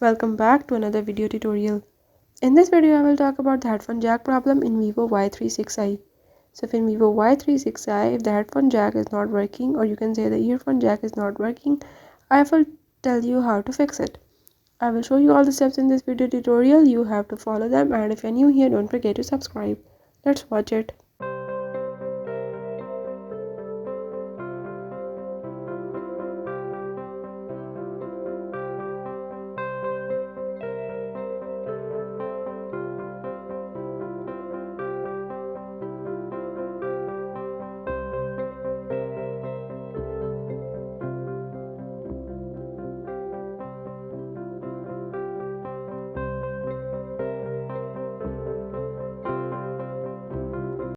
Welcome back to another video tutorial. In this video I will talk about the headphone jack problem in Vivo Y36i. So in Vivo Y36i, if the headphone jack is not working, or you can say the earphone jack is not working, I will tell you how to fix it. I will show you all the steps in this video tutorial. You have to follow them, and if you're new here, don't forget to subscribe. Let's watch it.